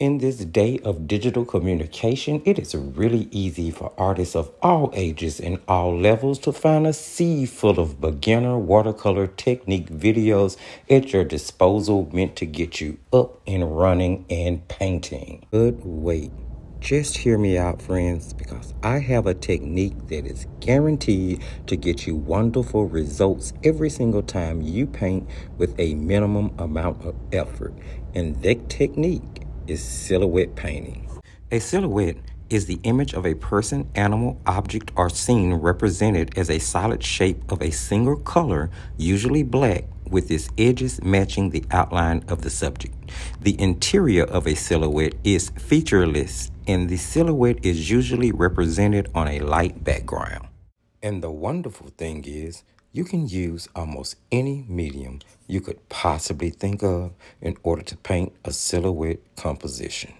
In this day of digital communication, it is really easy for artists of all ages and all levels to find a sea full of beginner watercolor technique videos at your disposal meant to get you up and running and painting. But wait, just hear me out, friends, because I have a technique that is guaranteed to get you wonderful results every single time you paint with a minimum amount of effort. And that technique is silhouette painting. A silhouette is the image of a person, animal, object, or scene represented as a solid shape of a single color, usually black, with its edges matching the outline of the subject. The interior of a silhouette is featureless, and the silhouette is usually represented on a light background. And the wonderful thing is, you can use almost any medium you could possibly think of in order to paint a silhouette composition.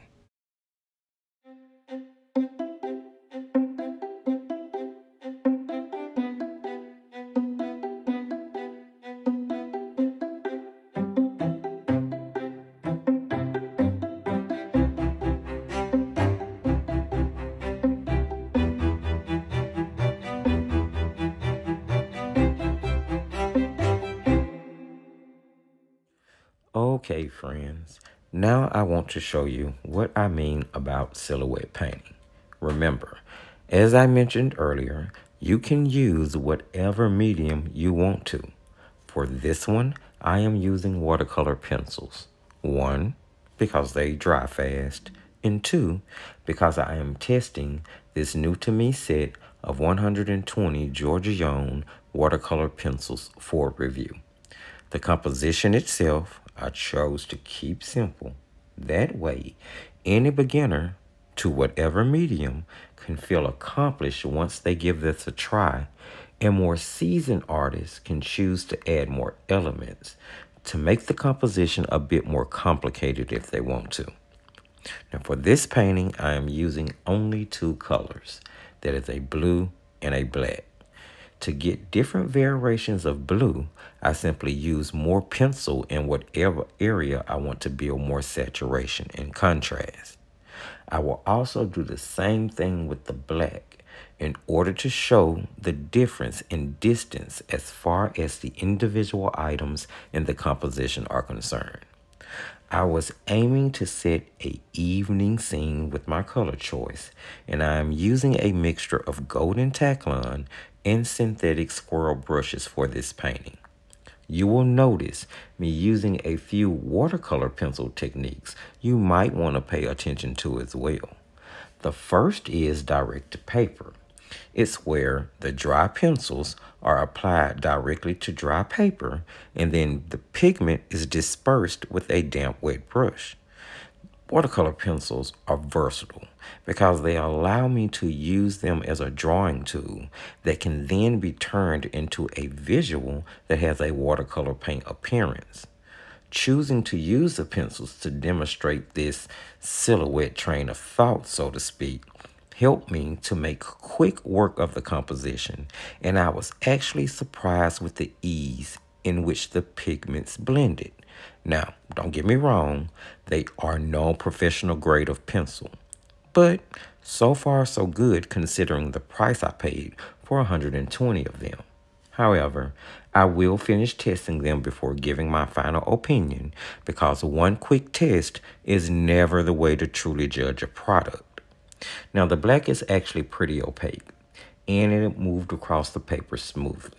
Okay, friends, now I want to show you what I mean about silhouette painting. Remember, as I mentioned earlier, you can use whatever medium you want to. For this one, I am using watercolor pencils. 1, because they dry fast, and 2, because I am testing this new to me set of 120 Georgia Young watercolor pencils for review. The composition itself I chose to keep simple. That way, any beginner to whatever medium can feel accomplished once they give this a try, and more seasoned artists can choose to add more elements to make the composition a bit more complicated if they want to. Now for this painting, I am using only 2 colors. That is a blue and a black. To get different variations of blue, I simply use more pencil in whatever area I want to build more saturation and contrast. I will also do the same thing with the black in order to show the difference in distance as far as the individual items in the composition are concerned. I was aiming to set an evening scene with my color choice, and I am using a mixture of golden Taklon and synthetic squirrel brushes for this painting. You will notice me using a few watercolor pencil techniques you might want to pay attention to as well. The first is direct to paper. It's where the dry pencils are applied directly to dry paper, and then the pigment is dispersed with a damp wet brush. Watercolor pencils are versatile because they allow me to use them as a drawing tool that can then be turned into a visual that has a watercolor paint appearance. Choosing to use the pencils to demonstrate this silhouette train of thought, so to speak, helped me to make quick work of the composition, and I was actually surprised with the ease in which the pigments blended. Now, don't get me wrong, they are no professional grade of pencil, but so far so good considering the price I paid for 120 of them. However, I will finish testing them before giving my final opinion, because one quick test is never the way to truly judge a product. Now, the black is actually pretty opaque, and it moved across the paper smoothly.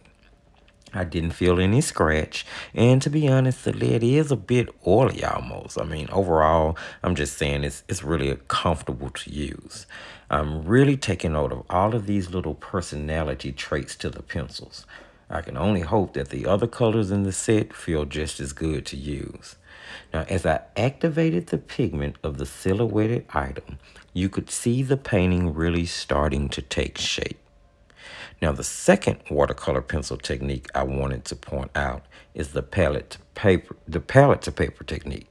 I didn't feel any scratch, and to be honest, the lead is a bit oily almost. I mean, overall, I'm just saying it's really comfortable to use. I'm really taking note of all of these little personality traits to the pencils. I can only hope that the other colors in the set feel just as good to use. Now, as I activated the pigment of the silhouetted item, you could see the painting really starting to take shape. Now, the second watercolor pencil technique I wanted to point out is the palette to paper technique.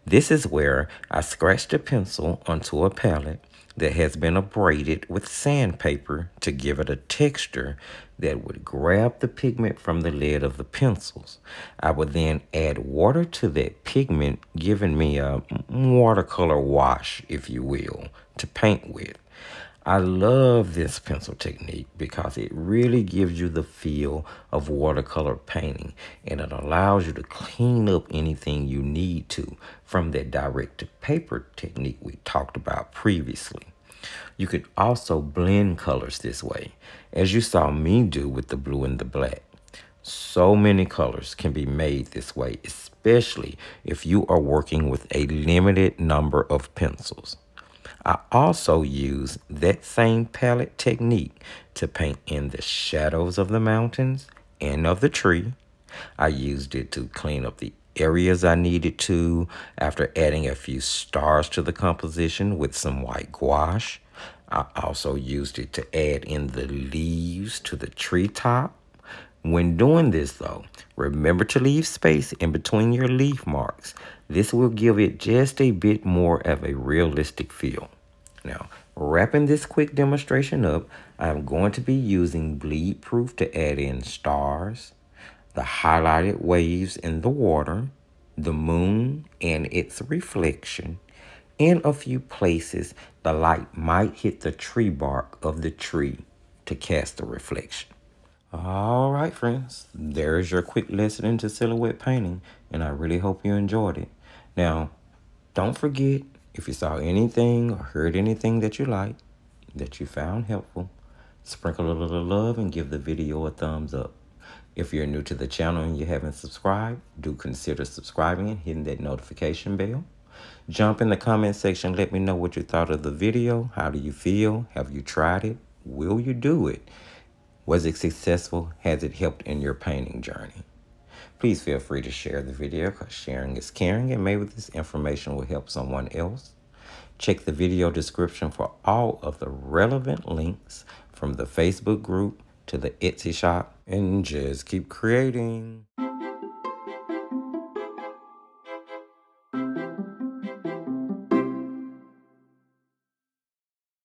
This is where I scratch the pencil onto a palette that has been abraded with sandpaper to give it a texture that would grab the pigment from the lead of the pencils. I would then add water to that pigment, giving me a watercolor wash, if you will, to paint with. I love this pencil technique because it really gives you the feel of watercolor painting, and it allows you to clean up anything you need to from that direct to paper technique we talked about previously. You could also blend colors this way, as you saw me do with the blue and the black. So many colors can be made this way, especially if you are working with a limited number of pencils. I also use that same palette technique to paint in the shadows of the mountains and of the tree. I used it to clean up the areas I needed to after adding a few stars to the composition with some white gouache. I also used it to add in the leaves to the treetop. When doing this though, remember to leave space in between your leaf marks. This will give it just a bit more of a realistic feel. Now, wrapping this quick demonstration up, I'm going to be using bleed proof to add in stars, the highlighted waves in the water, the moon and its reflection. In a few places, the light might hit the tree bark of the tree to cast a reflection. All right, friends, there's your quick lesson into silhouette painting, and I really hope you enjoyed it. Now, don't forget, if you saw anything or heard anything that you liked, that you found helpful, sprinkle a little love and give the video a thumbs up. If you're new to the channel and you haven't subscribed, do consider subscribing and hitting that notification bell. Jump in the comment section, let me know what you thought of the video. How do you feel? Have you tried it? Will you do it? Was it successful? Has it helped in your painting journey? Please feel free to share the video because sharing is caring, and maybe this information will help someone else. Check the video description for all of the relevant links from the Facebook group to the Etsy shop, and just keep creating.